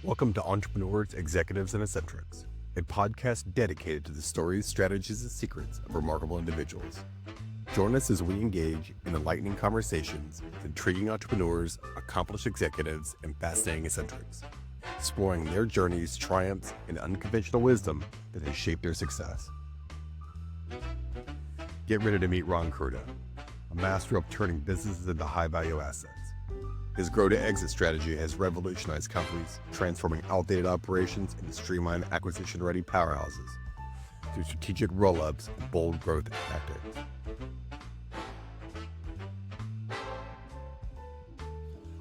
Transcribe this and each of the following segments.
Welcome to Entrepreneurs, Executives, and Eccentrics, a podcast dedicated to the stories, strategies, and secrets of remarkable individuals. Join us as we engage in enlightening conversations with intriguing entrepreneurs, accomplished executives, and fascinating eccentrics, exploring their journeys, triumphs, and unconventional wisdom that has shaped their success. Get ready to meet Ron Krudo, a master of turning businesses into high-value assets. His grow to exit strategy has revolutionized companies, transforming outdated operations into streamlined acquisition-ready powerhouses through strategic roll-ups and bold growth tactics.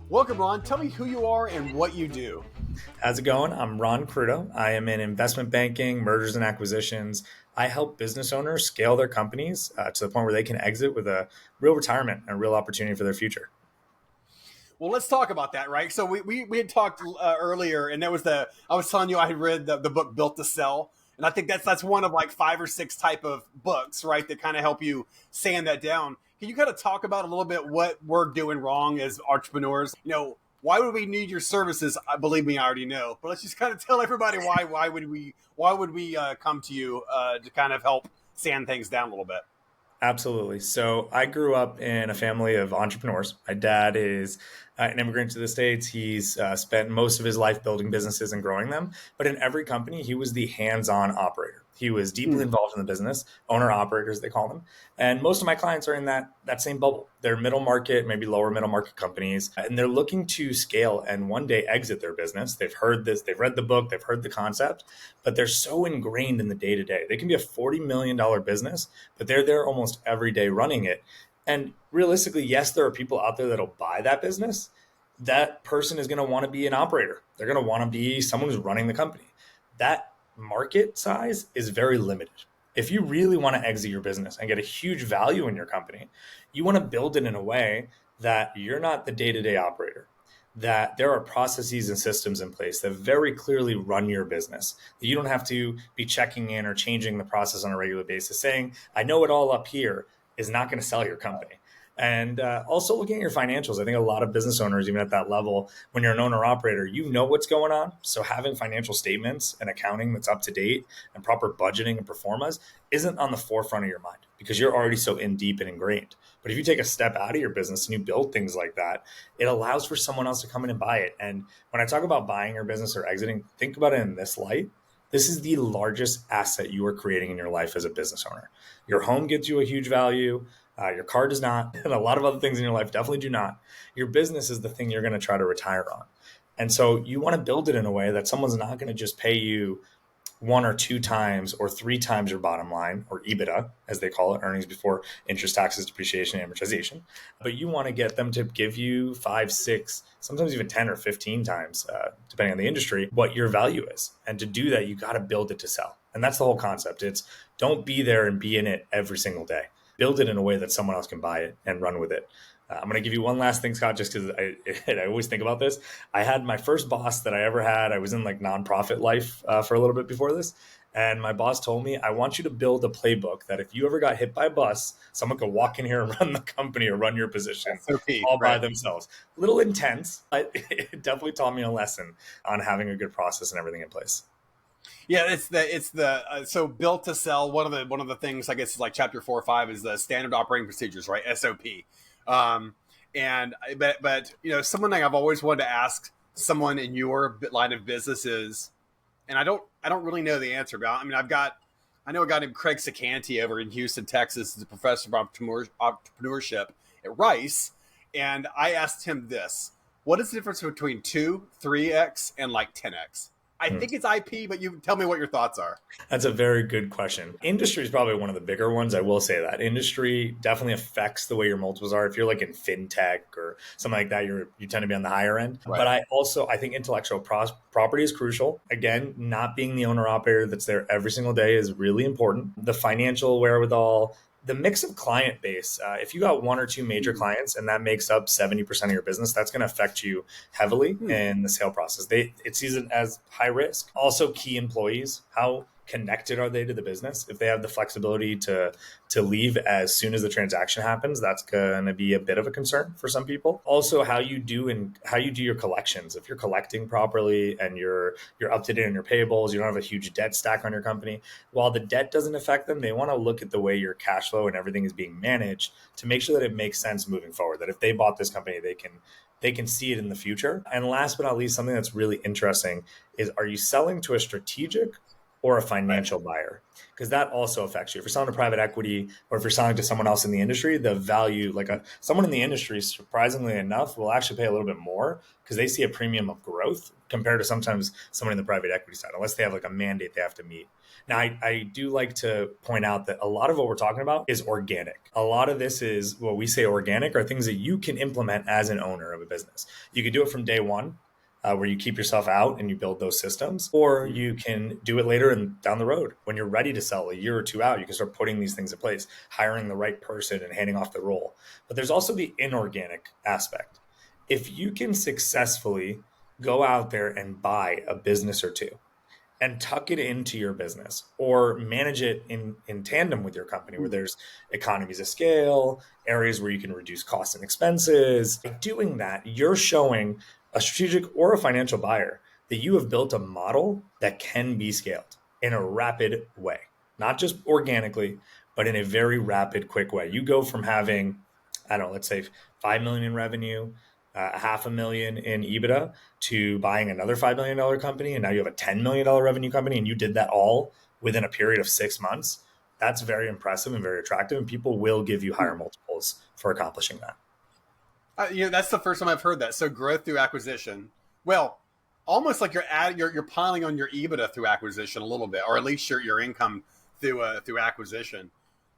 Welcome, Ron. Tell me who you are and what you do. How's it going? I'm Ron Krudo. I am in investment banking, mergers and acquisitions. I help business owners scale their companies to the point where they can exit with a real retirement and a real opportunity for their future. Well, let's talk about that, right? So we had talked earlier, and I was telling you I had read the book Built to Sell, and I think that's one of like 5 or 6 type of books, right, that kind of help you sand that down. Can you kind of talk about a little bit what we're doing wrong as entrepreneurs? You know, why would we need your services? Believe me, I already know, but let's just kind of tell everybody why would we come to you to kind of help sand things down a little bit. Absolutely. So I grew up in a family of entrepreneurs. My dad is an immigrant to the States. He's spent most of his life building businesses and growing them. But in every company, he was the hands-on operator. He was deeply involved in the business, owner-operators, they call them. And most of my clients are in that same bubble. They're middle market, maybe lower middle market companies, and they're looking to scale and one day exit their business. They've heard this, they've read the book, they've heard the concept, but they're so ingrained in the day-to-day. They can be a $40 million business, but they're there almost every day running it. And realistically, yes, there are people out there that'll buy that business. That person is going to want to be an operator. They're going to want to be someone who's running the company. That market size is very limited. If you really want to exit your business and get a huge value in your company, you want to build it in a way that you're not the day-to-day operator, that there are processes and systems in place that very clearly run your business, that you don't have to be checking in or changing the process on a regular basis. Saying, I know it all up here is not going to sell your company. And also looking at your financials. I think a lot of business owners, even at that level, when you're an owner operator, you know what's going on. So having financial statements and accounting that's up to date and proper budgeting and performas isn't on the forefront of your mind because you're already so in deep and ingrained. But if you take a step out of your business and you build things like that, it allows for someone else to come in and buy it. And when I talk about buying your business or exiting, think about it in this light. This is the largest asset you are creating in your life as a business owner. Your home gives you a huge value. Your car does not, and a lot of other things in your life definitely do not. Your business is the thing you're going to try to retire on. And so you want to build it in a way that someone's not going to just pay you 1 or 2 times or 3 times your bottom line, or EBITDA, as they call it, earnings before interest, taxes, depreciation, and amortization. But you want to get them to give you 5, 6, sometimes even 10 or 15 times, depending on the industry, what your value is. And to do that, you got to build it to sell. And that's the whole concept. It's don't be there and be in it every single day. Build it in a way that someone else can buy it and run with it. I'm going to give you one last thing, Scott, just because I always think about this. I had my first boss that I ever had. I was in like nonprofit life for a little bit before this. And my boss told me, I want you to build a playbook that if you ever got hit by a bus, someone could walk in here and run the company or run your position all by themselves. A little intense, but it definitely taught me a lesson on having a good process and everything in place. Yeah, so Built to Sell. One of the things, I guess, is like chapter 4 or 5 is the standard operating procedures, right? SOP. But you know, someone thing I've always wanted to ask someone in your line of business is, and I don't really know the answer, but I mean, I know a guy named Craig Sicanti over in Houston, Texas, is a professor of entrepreneurship at Rice, and I asked him this: what is the difference between 2, 3x, and like 10x? I think it's IP, but you tell me what your thoughts are. That's a very good question. Industry is probably one of the bigger ones. I will say that industry definitely affects the way your multiples are. If you're like in fintech or something like that, you tend to be on the higher end. Right. But I think intellectual property is crucial. Again, not being the owner operator that's there every single day is really important. The financial wherewithal, the mix of client base, if you got 1 or 2 major clients and that makes up 70% of your business, that's going to affect you heavily in the sale process. It sees it as high risk. Also, key employees. How connected are they to the business? If they have the flexibility to leave as soon as the transaction happens, that's going to be a bit of a concern for some people. Also, how you do your collections. If you're collecting properly and you're up to date on your payables, you don't have a huge debt stack on your company. While the debt doesn't affect them, they want to look at the way your cash flow and everything is being managed to make sure that it makes sense moving forward. That if they bought this company, they can see it in the future. And last but not least, something that's really interesting is, are you selling to a strategic or a financial buyer? Because that also affects you. If you're selling to private equity or if you're selling to someone else in the industry, the value, like someone in the industry, surprisingly enough, will actually pay a little bit more because they see a premium of growth compared to sometimes someone in the private equity side, unless they have like a mandate they have to meet. Now, I do like to point out that a lot of what we're talking about is organic. A lot of this is what we say organic are things that you can implement as an owner of a business. You can do it from day one, where you keep yourself out and you build those systems, or you can do it later and down the road when you're ready to sell a year or two out. You can start putting these things in place, hiring the right person and handing off the role. But there's also the inorganic aspect. If you can successfully go out there and buy a business or two and tuck it into your business or manage it in tandem with your company where there's economies of scale, areas where you can reduce costs and expenses. By doing that, you're showing a strategic or a financial buyer that you have built a model that can be scaled in a rapid way, not just organically, but in a very rapid, quick way. You go from having, I don't know, let's say 5 million in revenue, half a million in EBITDA, to buying another $5 million company. And now you have a $10 million revenue company, and you did that all within a period of 6 months. That's very impressive and very attractive. And people will give you higher multiples for accomplishing that. That's the first time I've heard that. So growth through acquisition. Well, almost like you're piling on your EBITDA through acquisition a little bit, or at least your income through acquisition.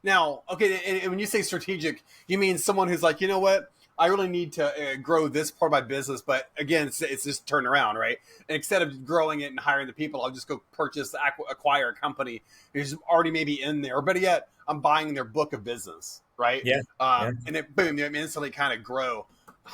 Now, okay, and when you say strategic, you mean someone who's like, you know what, I really need to grow this part of my business, but again, it's just turned around, right? And instead of growing it and hiring the people, I'll just go acquire a company who's already maybe in there. Or better yet, I'm buying their book of business, right? Yeah. Yeah. And it boom, you instantly kind of grow.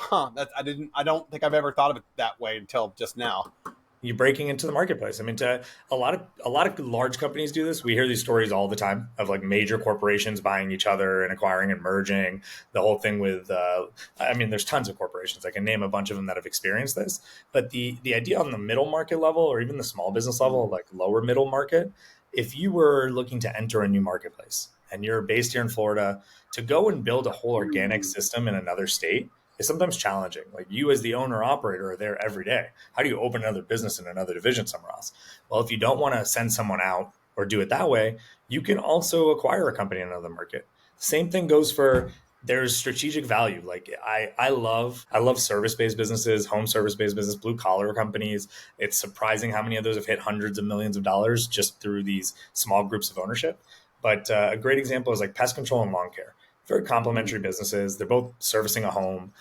I don't think I've ever thought of it that way until just now. You're breaking into the marketplace. I mean, a lot of large companies do this. We hear these stories all the time of like major corporations buying each other and acquiring and merging. The whole thing with, I mean, there's tons of corporations. I can name a bunch of them that have experienced this. But the idea on the middle market level, or even the small business level, like lower middle market, if you were looking to enter a new marketplace and you're based here in Florida, to go and build a whole organic system in another state is sometimes challenging. Like, you as the owner operator are there every day. How do you open another business in another division somewhere else? Well, if you don't want to send someone out or do it that way, you can also acquire a company in another market. Same thing goes for, there's strategic value. Like I love service-based businesses, home service-based business, blue collar companies. It's surprising how many of those have hit hundreds of millions of dollars just through these small groups of ownership. But a great example is like pest control and lawn care. Very complementary businesses. They're both servicing a home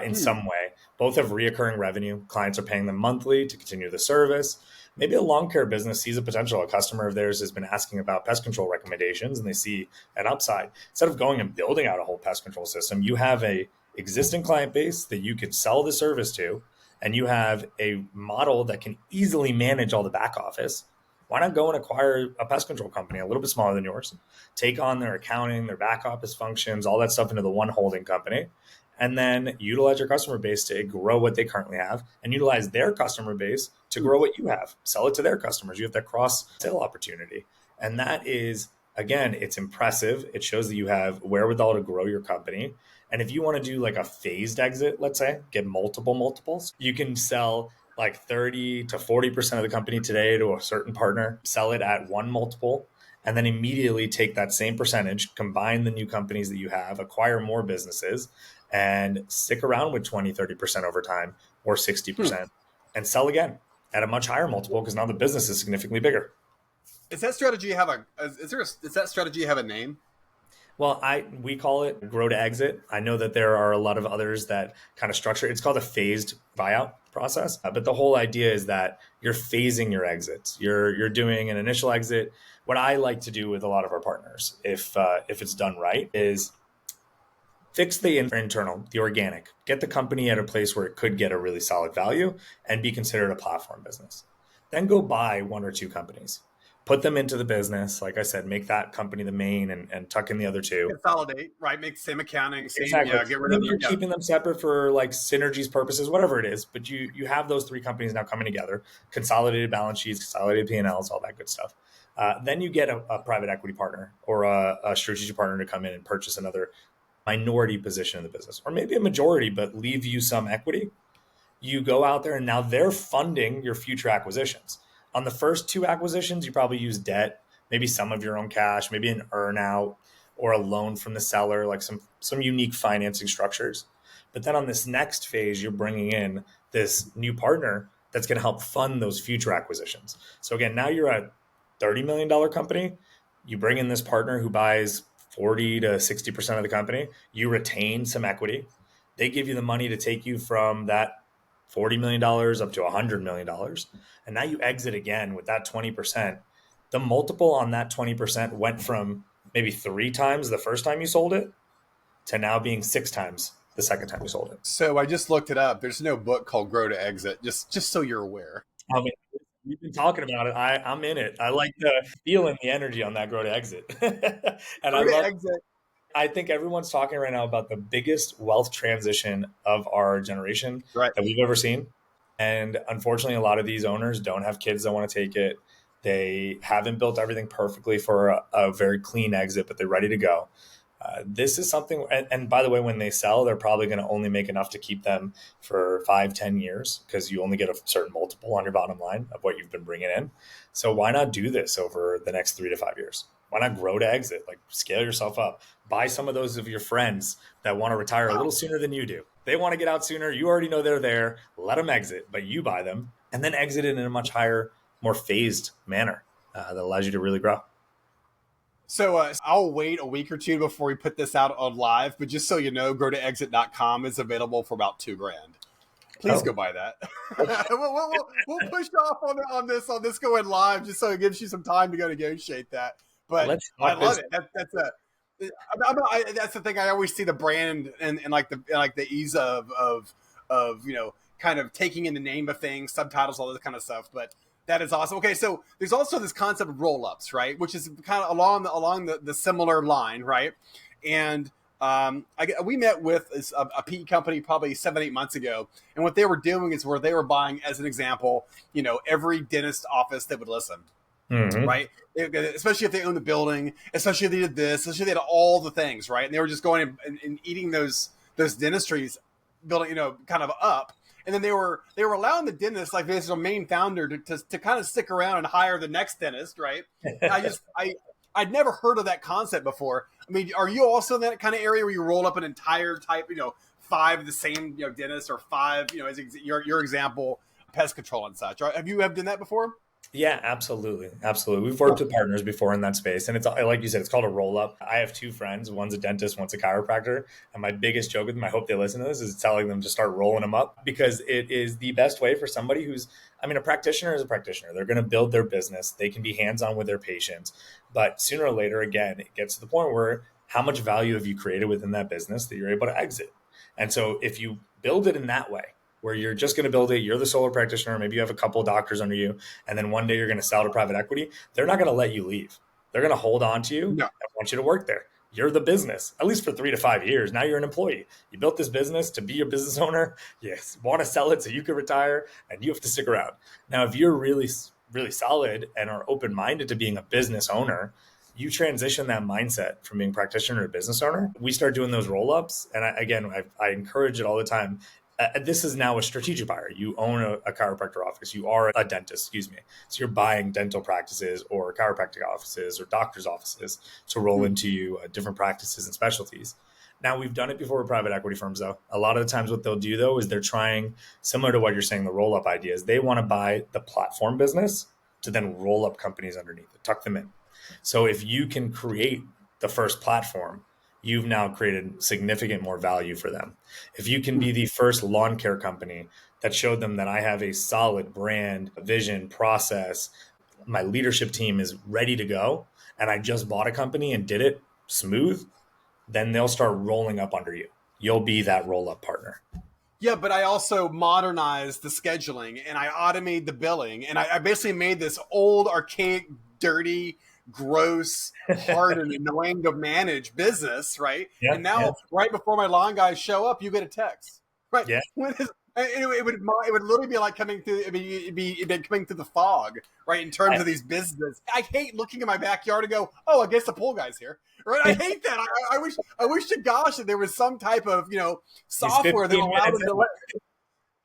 in some way. Both have reoccurring revenue. Clients are paying them monthly to continue the service. Maybe a lawn care business sees a potential. A customer of theirs has been asking about pest control recommendations, and they see an upside. Instead of going and building out a whole pest control system, you have a existing client base that you can sell the service to, and you have a model that can easily manage all the back office. Why not go and acquire a pest control company a little bit smaller than yours, take on their accounting, their back office functions, all that stuff into the one holding company, and then utilize your customer base to grow what they currently have and utilize their customer base to grow what you have, sell it to their customers. You have that cross sale opportunity. And that is, again, it's impressive. It shows that you have wherewithal to grow your company. And if you want to do like a phased exit, let's say, get multiples, you can sell like 30 to 40% of the company today to a certain partner, sell it at one multiple, and then immediately take that same percentage, combine the new companies that you have, acquire more businesses, and stick around with 20, 30% over time, or 60%, and sell again at a much higher multiple because now the business is significantly bigger. Does that strategy have a name? Well, we call it grow to exit. I know that there are a lot of others that kind of structure. It's called a phased buyout process. But the whole idea is that you're phasing your exits. You're doing an initial exit. What I like to do with a lot of our partners, if it's done right, is fix the internal, the organic, get the company at a place where it could get a really solid value and be considered a platform business. Then go buy one or two companies. put them into the business. Like I said, make that company the main and tuck in the other two. Consolidate, right? Make same accounting, same, Exactly. yeah, get rid of Maybe them. you're Yeah. keeping them separate for like synergies purposes, whatever it is. But you have those three companies now coming together, consolidated balance sheets, consolidated P&Ls, all that good stuff. Then you get a private equity partner or a strategic partner to come in and purchase another minority position in the business, or maybe a majority, but leave you some equity. You go out there and now they're funding your future acquisitions. On the first two acquisitions, you probably use debt, maybe some of your own cash, maybe an earnout or a loan from the seller, like some unique financing structures. But then on this next phase, you're bringing in this new partner that's going to help fund those future acquisitions. So again, now you're a $30 million company. You bring in this partner who buys 40 to 60% of the company. You retain some equity. They give you the money to take you from that $40 million up to $100 million. And now you exit again with that 20%. The multiple on that 20% went from maybe 3 times the first time you sold it to now being 6 times the second time you sold it. So I just looked it up. There's no book called Grow to Exit. Just so you're aware. I mean, we've been talking about it. I'm in it. I like the feeling the energy on that grow to exit. And I Grow to love, Exit. I think everyone's talking right now about the biggest wealth transition of our generation Right. that we've ever seen. And unfortunately, a lot of these owners don't have kids that want to take it. They haven't built everything perfectly for a very clean exit, but they're ready to go. This is something, and by the way, when they sell, they're probably going to only make enough to keep them for 5, 10 years because you only get a certain multiple on your bottom line of what you've been bringing in. So why not do this over the next 3 to 5 years? Why not grow to exit? Like scale yourself up. Buy some of those of your friends that want to retire a little sooner than you do. They want to get out sooner. You already know they're there. Let them exit, but you buy them and then exit it in a much higher, more phased manner that allows you to really grow. So I'll wait a week or two before we put this out on live, but just so you know, growtoexit.com is available for about $2,000. Please go Oh, buy that. We'll push off on this going live just so it gives you some time to go negotiate that. But let's I talk love this. it. That's the thing. I always see the brand and like the ease of kind of taking in the name of things, subtitles, all this kind of stuff. But that is awesome. Okay, so there's also this concept of roll ups, right? Which is kind of along the similar line, right? And we met with a PE company probably 7-8 months ago, and what they were doing is where they were buying, as an example, every dentist office that would listen, Mm-hmm. right? Especially if they own the building, especially if they did this, especially if they had all the things, right? And they were just going and eating those dentistries, building, kind of up. And then they were allowing the dentist, like this main founder, to kind of stick around and hire the next dentist, right? And I'd never heard of that concept before. I mean, are you also in that kind of area where you roll up an entire type, 5 of the same, dentists, or 5, as your example, pest control and such? Right? Have you done that before? Yeah, absolutely. Absolutely. We've worked with partners before in that space. And it's like you said, it's called a roll up. I have 2 friends. One's a dentist, one's a chiropractor. And my biggest joke with them, I hope they listen to this, is telling them to start rolling them up because it is the best way for somebody who's, I mean, a practitioner is a practitioner. They're going to build their business. They can be hands on with their patients. But sooner or later, again, it gets to the point where how much value have you created within that business that you're able to exit? And so if you build it in that way, where you're just going to build it, you're the solo practitioner, maybe you have a couple of doctors under you, and then one day you're going to sell to private equity, they're not going to let you leave. They're going to hold on to you No. and want you to work there. You're the business, at least for 3 to 5 years. Now you're an employee. You built this business to be your business owner. You want to sell it so you can retire, and you have to stick around. Now, if you're really, really solid and are open minded to being a business owner, you transition that mindset from being practitioner to business owner. We start doing those roll ups. And I encourage it all the time. This is now a strategic buyer. You own a chiropractor office. You are a dentist, excuse me. So you're buying dental practices or chiropractic offices or doctor's offices to roll into you different practices and specialties. Now, we've done it before with private equity firms, though. A lot of the times what they'll do, though, is they're trying, similar to what you're saying, the roll-up ideas. They want to buy the platform business to then roll up companies underneath it, tuck them in. So if you can create the first platform, you've now created significant more value for them. If you can be the first lawn care company that showed them that I have a solid brand, vision, process, my leadership team is ready to go, and I just bought a company and did it smooth, then they'll start rolling up under you. You'll be that roll up partner. Yeah, but I also modernized the scheduling and I automated the billing and I basically made this old archaic dirty, gross, hard, and annoying to manage business, right? Yeah, And yeah, now, right before my lawn guys show up, you get a text, right? yeah. When is, it would literally be like coming through. I mean, it'd be coming through the fog, right? In terms of these businesses, I hate looking in my backyard and go, "Oh, I guess the pool guy's here." Right? I hate that. I wish to gosh that there was some type of He's software that 15 allowed minutes them to let.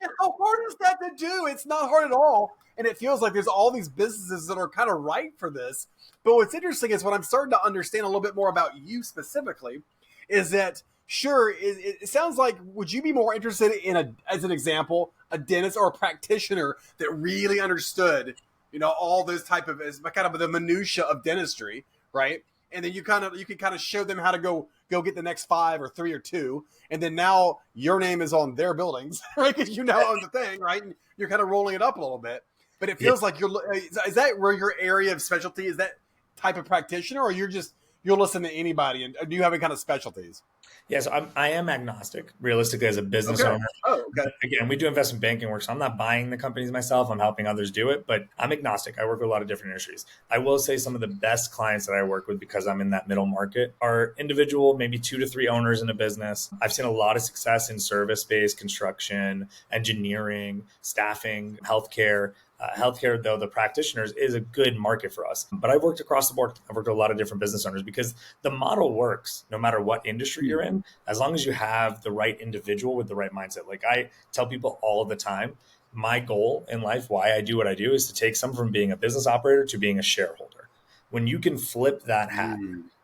And how hard is that to do? It's not hard at all. And it feels like there's all these businesses that are kind of right for this. But what's interesting is what I'm starting to understand a little bit more about you specifically is that sure, it sounds like would you be more interested in as an example, a dentist or a practitioner that really understood, all those type of as kind of the minutia of dentistry, right? And then you can kind of show them how to go get the next 5 or 3 or 2, and then now your name is on their buildings, right? Because you now own the thing, right? And you're kind of rolling it up a little bit. But it Yeah. feels like is that where your area of specialty is, that type of practitioner, or you'll listen to anybody, and do you have any kind of specialties? Yes, I am agnostic, realistically, as a business Okay. owner. Oh, okay. But again, we do investment banking work, so I'm not buying the companies myself. I'm helping others do it, but I'm agnostic. I work with a lot of different industries. I will say some of the best clients that I work with, because I'm in that middle market, are individual, maybe 2 to 3 owners in a business. I've seen a lot of success in service-based construction, engineering, staffing, healthcare. Healthcare, though, the practitioners is a good market for us. But I've worked across the board. I've worked with a lot of different business owners because the model works no matter what industry you're in, as long as you have the right individual with the right mindset. Like I tell people all the time, my goal in life, why I do what I do, is to take someone from being a business operator to being a shareholder. When you can flip that hat,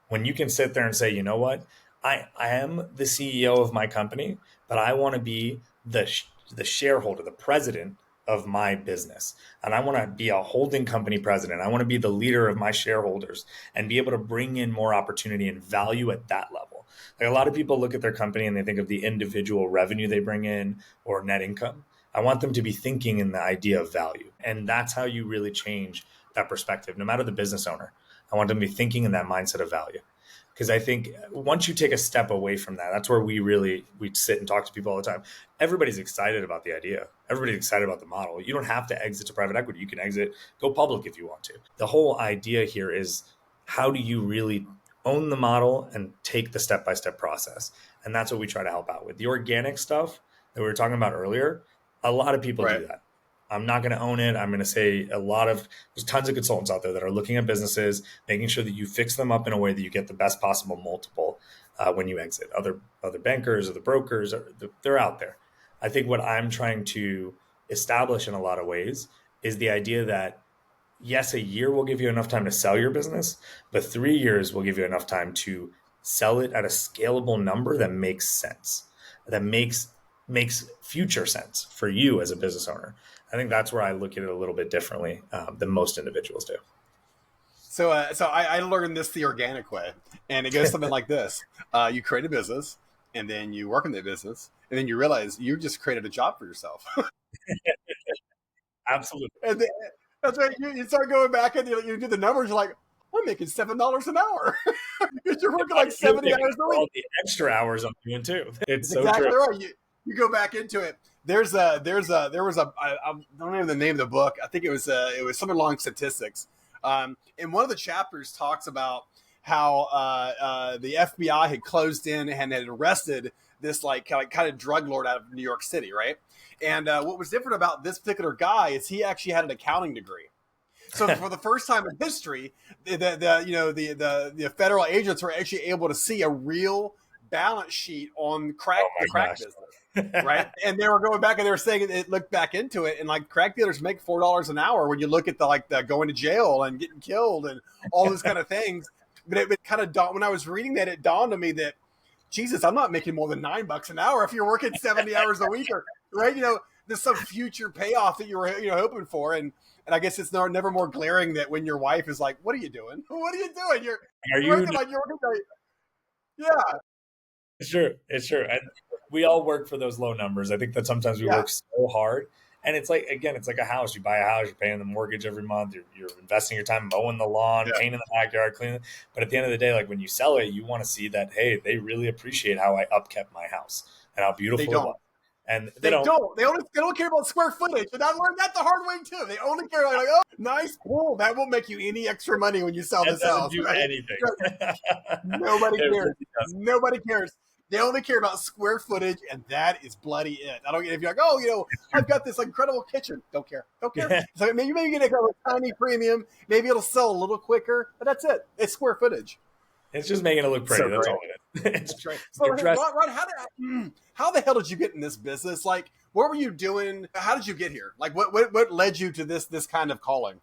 when you can sit there and say, you know what, I am the CEO of my company, but I want to be the shareholder, the president of my business. And I want to be a holding company president. I want to be the leader of my shareholders and be able to bring in more opportunity and value at that level. Like a lot of people look at their company and they think of the individual revenue they bring in or net income. I want them to be thinking in the idea of value. And that's how you really change that perspective, no matter the business owner. I want them to be thinking in that mindset of value. Because I think once you take a step away from that, that's where we sit and talk to people all the time. Everybody's excited about the idea. Everybody's excited about the model. You don't have to exit to private equity. You can exit, go public if you want to. The whole idea here is, how do you really own the model and take the step-by-step process? And that's what we try to help out with. The organic stuff that we were talking about earlier, a lot of people Right. do that. I'm not going to own it. I'm going to say there's tons of consultants out there that are looking at businesses, making sure that you fix them up in a way that you get the best possible multiple when you exit. Other bankers or the brokers, they're out there. I think what I'm trying to establish in a lot of ways is the idea that, yes, a year will give you enough time to sell your business, but 3 years will give you enough time to sell it at a scalable number that makes sense, that makes future sense for you as a business owner. I think that's where I look at it a little bit differently than most individuals do. So I learned this the organic way, and it goes something like this: you create a business, and then you work in the business, and then you realize you just created a job for yourself. Absolutely. And then, that's right. You start going back and you do the numbers. You're like, I'm making $7 an hour because you're working like You're 70 making hours a all week. the extra hours I'm doing too. It's That's so true. exactly right. You go back into it. There was a I don't know the name of the book. I think it was something along statistics. And one of the chapters talks about how the FBI had closed in and had arrested this kind of drug lord out of New York City, right? And what was different about this particular guy is he actually had an accounting degree. So for the first time in history, the federal agents were actually able to see a real balance sheet on Oh the my crack gosh. business, right? And they were going back and they were saying it looked back into it, and like crack dealers make $4 an hour when you look at the going to jail and getting killed and all those kind of things. But it kind of dawned when I was reading that, it dawned on me that Jesus, I'm not making more than $9 an hour if you're working 70 hours a week, or right? There's some future payoff that you were hoping for, and I guess it's never more glaring that when your wife is like, "What are you doing? What are you doing? Are You're you? working like you're working." Yeah, It's true. It's true. And we all work for those low numbers. I think that sometimes we yeah, work so hard. And it's like, again, it's like a house. You buy a house, you're paying the mortgage every month, you're investing your time mowing the lawn, yeah. painting the backyard, cleaning. But at the end of the day, like when you sell it, you want to see that, hey, they really appreciate how I upkept my house and how They beautiful it don't. was. And they They don't. don't. They don't care about square footage, and I learned that the hard way too. They only care like, oh, nice, cool. That won't make you any extra money when you sell That this doesn't house, do right? anything. Nobody It cares. really doesn't. Nobody cares. They only care about square footage, and that is bloody it. I don't. If you're like, oh, It's I've got this incredible kitchen. Don't care. Don't care. true. So maybe get a tiny premium. Maybe it'll sell a little quicker, but that's it. It's square footage. It's just making it look pretty. So That's great. all it is. That's right. So, They're hey, dressed. Ron, how the hell did you get in this business? Like, what were you doing? How did you get here? Like, what led you to this kind of calling?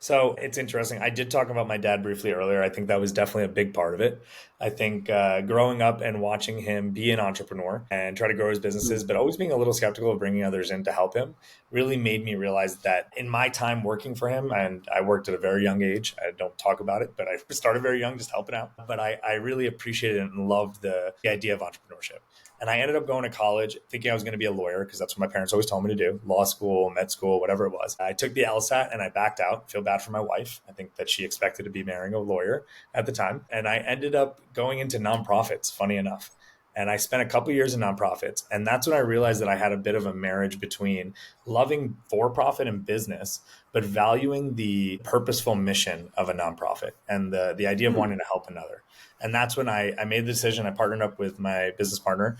So it's interesting. I did talk about my dad briefly earlier. I think that was definitely a big part of it. I think growing up and watching him be an entrepreneur and try to grow his businesses, but always being a little skeptical of bringing others in to help him, really made me realize that in my time working for him, and I worked at a very young age. I don't talk about it, but I started very young, just helping out. But I really appreciated and loved the idea of entrepreneurship. And I ended up going to college thinking I was going to be a lawyer because that's what my parents always told me to do, law school, med school, whatever it was. I took the LSAT and I backed out. Feel bad for my wife. I think that she expected to be marrying a lawyer at the time. And I ended up going into nonprofits, funny enough. And I spent a couple years in nonprofits. And that's when I realized that I had a bit of a marriage between loving for profit and business, but valuing the purposeful mission of a nonprofit and the idea of wanting to help another. And that's when I made the decision. I partnered up with my business partner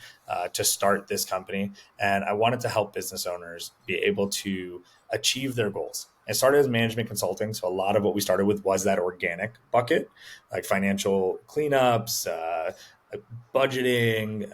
to start this company. And I wanted to help business owners be able to achieve their goals. It started as management consulting. So a lot of what we started with was that organic bucket, like financial cleanups, budgeting,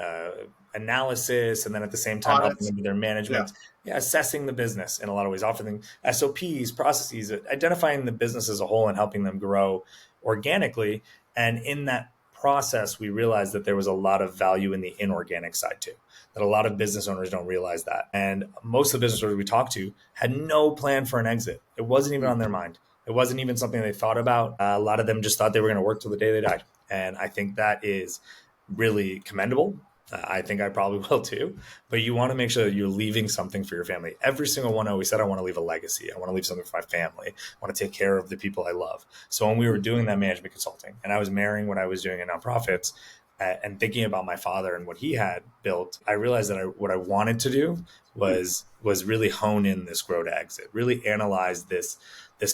analysis, and then at the same time helping Audits. them with their management, assessing the business in a lot of ways, offering SOPs, processes, identifying the business as a whole and helping them grow organically. And in that process, we realized that there was a lot of value in the inorganic side too, that a lot of business owners don't realize that. And most of the business owners we talked to had no plan for an exit. It wasn't even on their mind. It wasn't even something they thought about. A lot of them just thought they were going to work till the day they died. And I think that is really commendable. I think I probably will too. But you want to make sure that you're leaving something for your family. Every single one always said, I want to leave a legacy. I want to leave something for my family. I want to take care of the people I love. So when we were doing that management consulting and I was marrying what I was doing in nonprofits and thinking about my father and what he had built, I realized that what I wanted to do was really hone in this grow to exit, really analyze this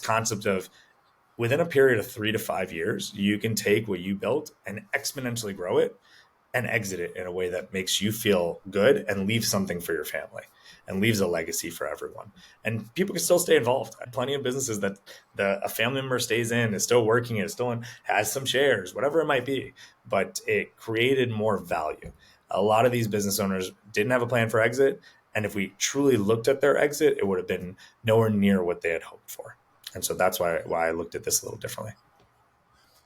concept of within a period of 3 to 5 years, you can take what you built and exponentially grow it and exit it in a way that makes you feel good and leave something for your family and leaves a legacy for everyone. And people can still stay involved. I have plenty of businesses that a family member stays in, is still working, is still in, has some shares, whatever it might be, but it created more value. A lot of these business owners didn't have a plan for exit. And if we truly looked at their exit, it would have been nowhere near what they had hoped for. And so that's why I looked at this a little differently.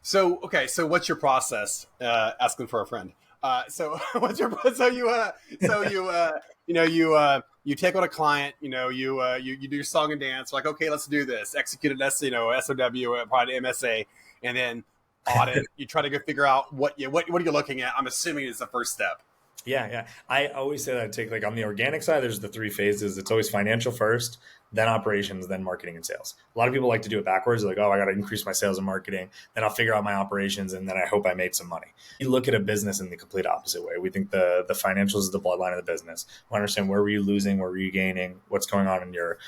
So okay, so what's your process? Asking for a friend. What's your you take on a client, you do your song and dance, like okay, let's do this, execute an SOW, probably MSA, and then audit. You try to go figure out what are you looking at. I'm assuming is the first step. Yeah. I always say that I take like on the organic side, there's the 3 phases. It's always financial first, then operations, then marketing and sales. A lot of people like to do it backwards. Like, oh, I got to increase my sales and marketing. Then I'll figure out my operations. And then I hope I made some money. You look at a business in the complete opposite way. We think the financials is the bloodline of the business. We understand where were you losing? Where were you gaining? What's going on in your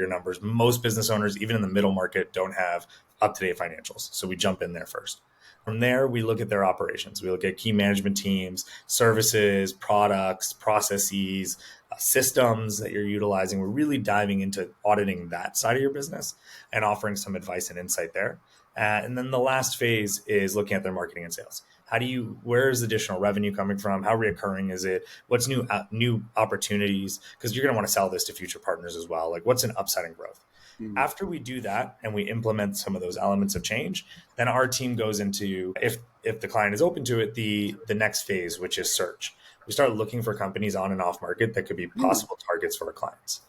numbers? Most business owners, even in the middle market, don't have up-to-date financials. So we jump in there first. From there, we look at their operations. We look at key management teams, services, products, processes, systems that you're utilizing. We're really diving into auditing that side of your business and offering some advice and insight there. And then the last phase is looking at their marketing and sales. Where is additional revenue coming from? How reoccurring is it? What's new opportunities? Because you're going to want to sell this to future partners as well. Like what's an upside in growth? After we do that and we implement some of those elements of change, then our team goes into, if the client is open to it, the next phase, which is search. We start looking for companies on and off market that could be possible targets for our clients.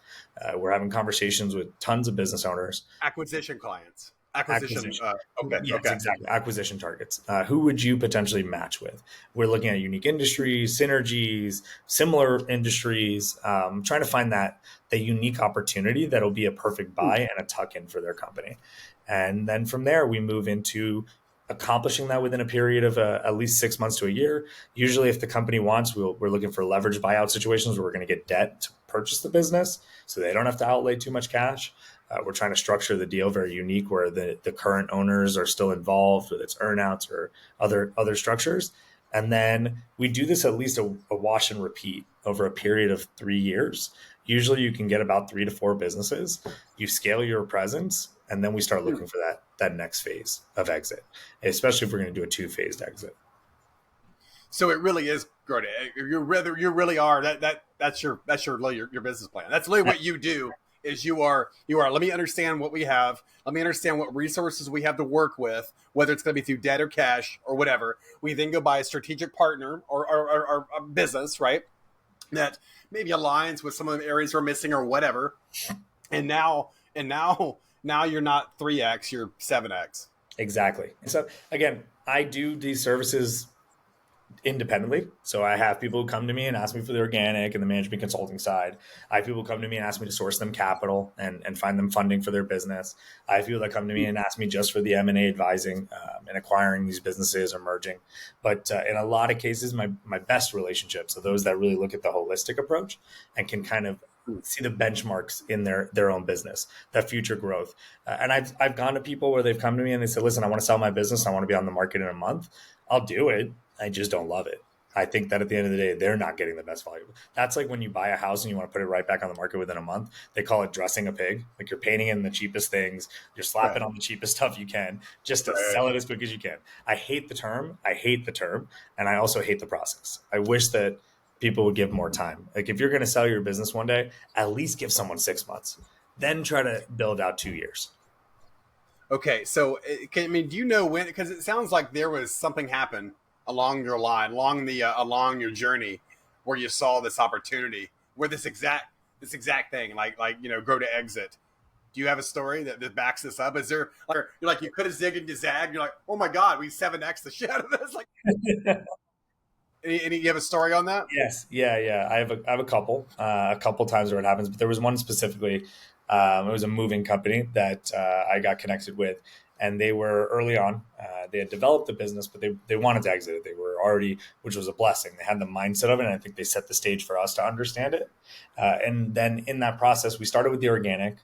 We're having conversations with tons of business owners. Acquisition clients. Acquisition. Okay. Yes, Okay. exactly. Acquisition targets. Who would you potentially match with? We're looking at unique industries, synergies, similar industries, trying to find the unique opportunity that'll be a perfect buy and a tuck in for their company. And then from there, we move into accomplishing that within a period of at least 6 months to a year. Usually, if the company wants, we're looking for leverage buyout situations where we're going to get debt to purchase the business so they don't have to outlay too much cash. We're trying to structure the deal very unique where the current owners are still involved, whether it's earnouts or other structures. And then we do this at least a wash and repeat over a period of 3 years. Usually you can get about 3 to 4 businesses. You scale your presence, and then we start looking for that next phase of exit, especially if we're going to do a 2-phased exit. So it really is good. You really are that's your your business plan. That's literally what you do. Is you are let me understand what we have. Let me understand what resources we have to work with, whether it's going to be through debt or cash or whatever. We then go buy a strategic partner or a business, right? That maybe aligns with some of the areas we're missing or whatever. And now you're not 3x, you're 7x. Exactly. So again, I do these services independently. So I have people who come to me and ask me for the organic and the management consulting side. I have people who come to me and ask me to source them capital and find them funding for their business. I have people that come to me and ask me just for the M&A advising and acquiring these businesses or merging. But in a lot of cases, my best relationships are those that really look at the holistic approach and can kind of see the benchmarks in their own business, that future growth. And I've gone to people where they've come to me and they said, listen, I want to sell my business. I want to be on the market in a month. I'll do it. I just don't love it. I think that at the end of the day, they're not getting the best value. That's like when you buy a house and you want to put it right back on the market within a month. They call it dressing a pig. Like you're painting in the cheapest things, you're slapping on the cheapest stuff you can just to sell it as quick as you can. I hate the term. And I also hate the process. I wish that people would give more time. Like if you're going to sell your business one day, at least give someone 6 months, then try to build out 2 years. Okay, so do you know when? Because it sounds like there was something happen along your line, along your journey, where you saw this opportunity, where this exact thing, grow to exit. Do you have a story that backs this up? Is there like you're like you could have zigged to zag? You're like, oh my god, we 7x the shit out of this. Like, you have a story on that? Yes, yeah. I have a couple times where it happens, but there was one specifically. It was a moving company that I got connected with, and they were early on. They had developed the business, but they wanted to exit it. They were already, which was a blessing. They had the mindset of it, and I think they set the stage for us to understand it. And then in that process, we started with the organic,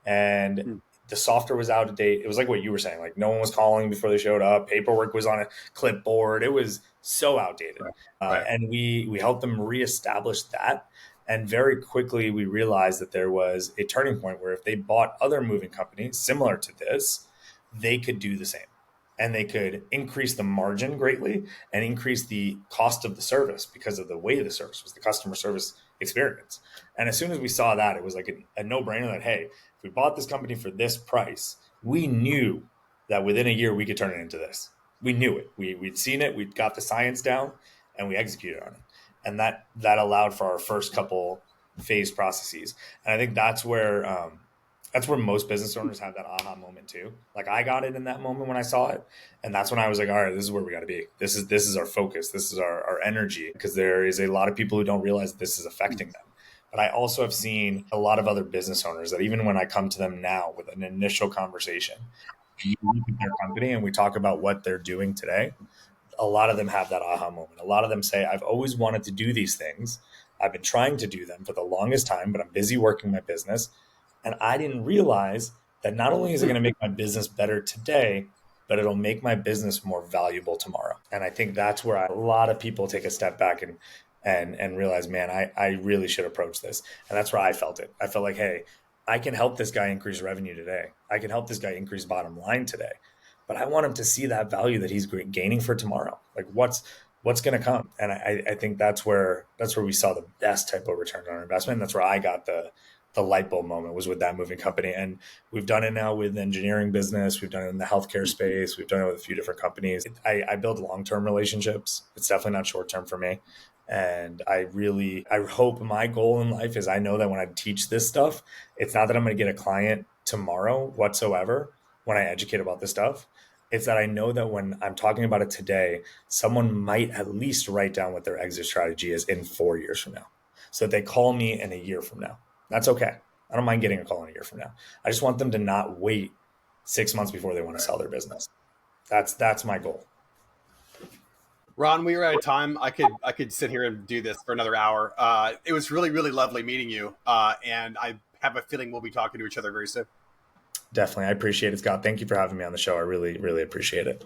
and the software was out of date. It was like what you were saying, like no one was calling before they showed up. Paperwork was on a clipboard. It was so outdated. Right. And we helped them reestablish that. And very quickly, we realized that there was a turning point where if they bought other moving companies similar to this, they could do the same. And they could increase the margin greatly and increase the cost of the service because of the way the service was, the customer service experience. And as soon as we saw that, it was like a no-brainer that, hey, if we bought this company for this price, we knew that within a year we could turn it into this. We knew it. We'd seen it. We'd got the science down and we executed on it. And that allowed for our first couple phase processes. And I think that's where most business owners have that aha moment too. Like I got it in that moment when I saw it. And that's when I was like, all right, this is where we got to be. This is our focus. This is our energy, because there is a lot of people who don't realize this is affecting them. But I also have seen a lot of other business owners that even when I come to them now with an initial conversation, you look at their company and we talk about what they're doing today, a lot of them have that aha moment. A lot of them say, I've always wanted to do these things. I've been trying to do them for the longest time, but I'm busy working my business. And I didn't realize that not only is it going to make my business better today, but it'll make my business more valuable tomorrow. And I think that's where a lot of people take a step back and realize, man, I really should approach this. And that's where I felt it. I felt like, hey, I can help this guy increase revenue today. I can help this guy increase bottom line today. But I want him to see that value that he's gaining for tomorrow. Like what's going to come? And I think that's where we saw the best type of return on our investment. And that's where I got the light bulb moment, was with that moving company. And we've done it now with engineering business. We've done it in the healthcare space. We've done it with a few different companies. I build long-term relationships. It's definitely not short-term for me. And I hope my goal in life is, I know that when I teach this stuff, it's not that I'm going to get a client tomorrow whatsoever when I educate about this stuff. It's that I know that when I'm talking about it today, someone might at least write down what their exit strategy is in 4 years from now. So that they call me in a year from now. That's okay. I don't mind getting a call in a year from now. I just want them to not wait 6 months before they want to sell their business. That's my goal. Ron, we are out of time. I could sit here and do this for another hour. It was really, really lovely meeting you, and I have a feeling we'll be talking to each other very soon. Definitely. I appreciate it, Scott. Thank you for having me on the show. I really, really appreciate it.